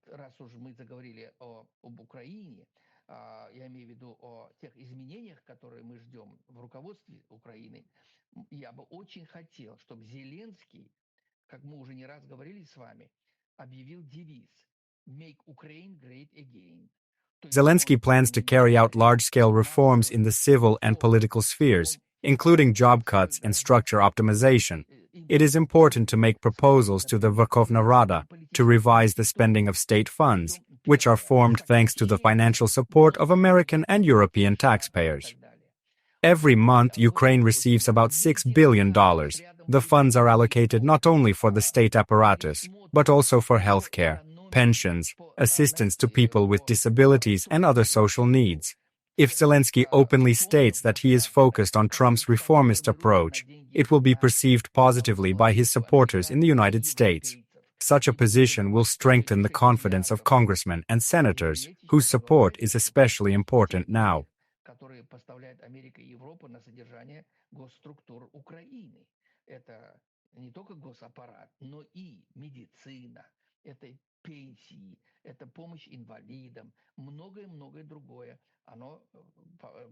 Раз уж мы заговорили об Украине, я имею в виду о тех изменениях, которые мы ждем в руководстве Украины, я бы очень хотел, чтобы Зеленский, как мы уже не раз говорили с вами, объявил девиз «Make Ukraine Great Again». Zelensky plans to carry out large-scale reforms in the civil and political spheres, including job cuts and structure optimization. It is important to make proposals to the Verkhovna Rada to revise the spending of state funds, which are formed thanks to the financial support of American and European taxpayers. Every month, Ukraine receives about $6 billion. The funds are allocated not only for the state apparatus, but also for healthcare, pensions, assistance to people with disabilities and other social needs. If Zelensky openly states that he is focused on Trump's reformist approach, it will be perceived positively by his supporters in the United States. Such a position will strengthen the confidence of congressmen and senators, whose support is especially important now. которые поставляет Америка и Европа на содержание госструктур Украины. Это не только госаппарат, но и медицина, это пенсии, это помощь инвалидам, многое-многое другое. Оно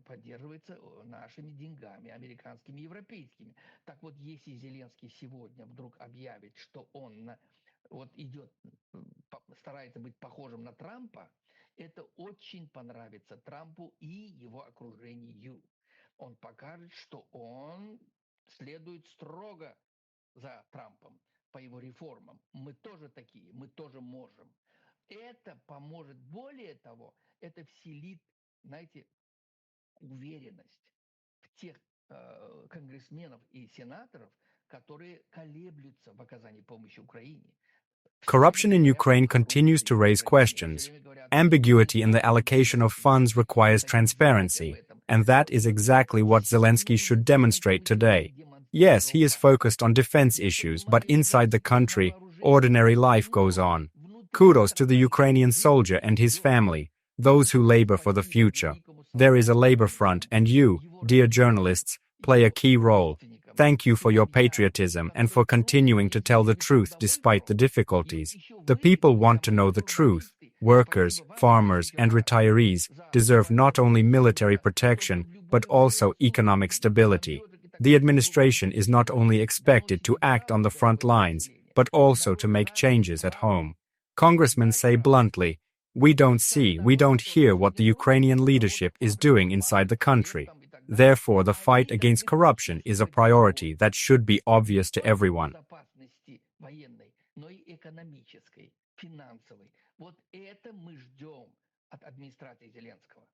поддерживается нашими деньгами, американскими и европейскими. Так вот, если Зеленский сегодня вдруг объявит, что он вот идет, старается быть похожим на Трампа, это очень понравится Трампу и его окружению. Он покажет, что он следует строго за Трампом по его реформам. Мы тоже такие, мы тоже можем. Это поможет, более того, это вселит, знаете, уверенность в тех конгрессменов и сенаторов, которые колеблются в оказании помощи Украине. Corruption in Ukraine continues to raise questions. Ambiguity in the allocation of funds requires transparency, and that is exactly what Zelensky should demonstrate today. Yes, he is focused on defense issues, but inside the country, ordinary life goes on. Kudos to the Ukrainian soldier and his family, those who labor for the future. There is a labor front, and you, dear journalists, play a key role. Thank you for your patriotism and for continuing to tell the truth despite the difficulties. The people want to know the truth. Workers, farmers, and retirees deserve not only military protection, but also economic stability. The administration is not only expected to act on the front lines, but also to make changes at home. Congressmen say bluntly, "We don't see, we don't hear what the Ukrainian leadership is doing inside the country." Therefore, the fight against corruption is a priority that should be obvious to everyone. Вот это мы ждем от администрации Зеленского.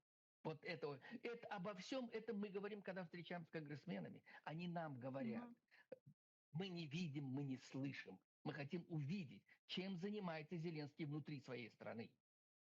Вот это обо всем этом мы говорим, когда встречаемся с конгрессменами. Они нам говорят, мы не видим, мы не слышим. Мы хотим увидеть, чем занимается Зеленский внутри своей страны.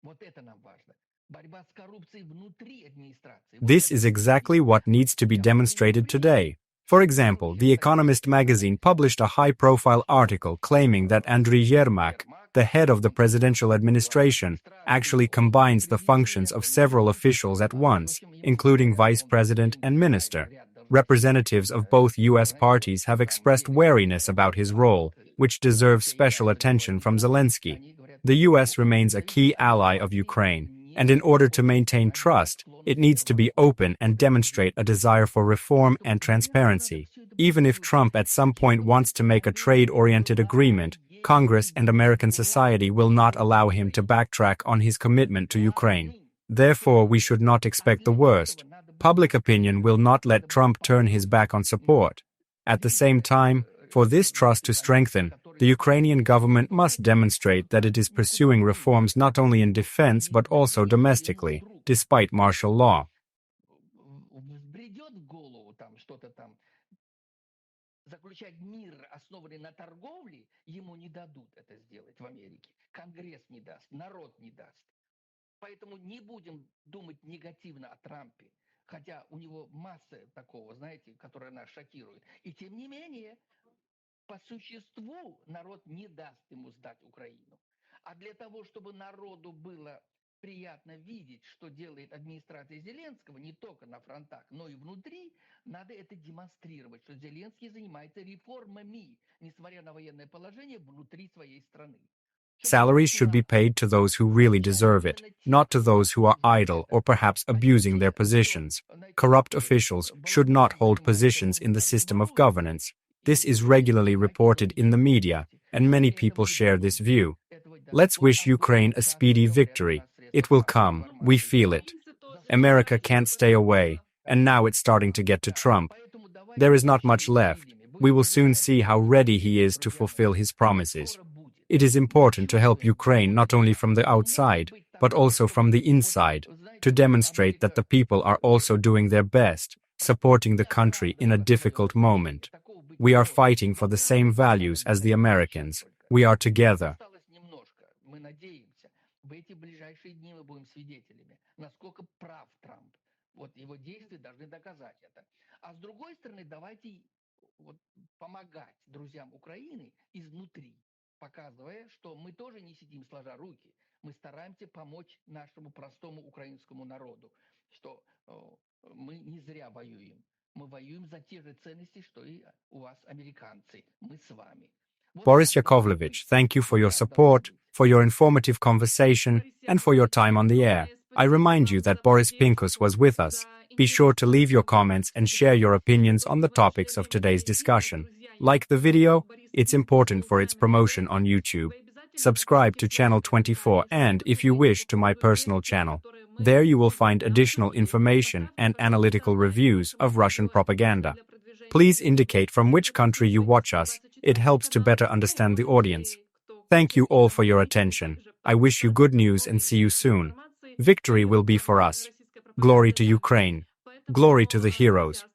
Вот это нам важно. Борьба с коррупцией внутри администрации. This is exactly what needs to be demonstrated today. For example, The Economist magazine published a high-profile article claiming that Andriy Yermak, the head of the presidential administration, actually combines the functions of several officials at once, including vice president and minister. Representatives of both U.S. parties have expressed wariness about his role, which deserves special attention from Zelensky. The U.S. remains a key ally of Ukraine, and in order to maintain trust, it needs to be open and demonstrate a desire for reform and transparency. Even if Trump at some point wants to make a trade-oriented agreement, Congress and American society will not allow him to backtrack on his commitment to Ukraine. Therefore, we should not expect the worst. Public opinion will not let Trump turn his back on support. At the same time, for this trust to strengthen, the Ukrainian government must demonstrate that it is pursuing reforms not only in defense but also domestically, despite martial law. Заключать мир, основанный на торговле, ему не дадут это сделать в Америке. Конгресс не даст, народ не даст. Поэтому не будем думать негативно о Трампе, хотя у него масса такого, знаете, которая нас шокирует. И тем не менее, по существу народ не даст ему сдать Украину. А для того, чтобы народу было приятно видеть, что делает администрация Зеленского, не только на фронтах, но и внутри, надо это демонстрировать, что Зеленский занимается реформами, несмотря на военное положение, внутри своей страны. Salaries should be paid to those who really deserve it, not to those who are idle or perhaps abusing their positions. Corrupt officials should not hold positions in the system of governance. This is regularly reported in the media, and many people share this view. Let's wish Ukraine a speedy victory. It will come. We feel it. America can't stay away, and now it's starting to get to Trump. There is not much left. We will soon see how ready he is to fulfill his promises. It is important to help Ukraine not only from the outside, but also from the inside, to demonstrate that the people are also doing their best, supporting the country in a difficult moment. We are fighting for the same values as the Americans. We are together. В эти ближайшие дни мы будем свидетелями, насколько прав Трамп, Вот его действия должны доказать это. А с другой стороны, давайте вот помогать друзьям Украины изнутри, показывая, что мы тоже не сидим сложа руки, мы стараемся помочь нашему простому украинскому народу, что мы не зря воюем. Мы воюем за те же ценности, что и у вас, американцы. Мы с вами. Вот Boris так должно быть. Yakovlevich, thank you for Вот your так должно support, быть. for your informative conversation, and for your time on the air. I remind you that Boris Pincus was with us. Be sure to leave your comments and share your opinions on the topics of today's discussion. Like the video, it's important for its promotion on YouTube. Subscribe to Channel 24 and, if you wish, to my personal channel. There you will find additional information and analytical reviews of Russian propaganda. Please indicate from which country you watch us. It helps to better understand the audience. Thank you all for your attention. I wish you good news and see you soon. Victory will be for us. Glory to Ukraine. Glory to the heroes.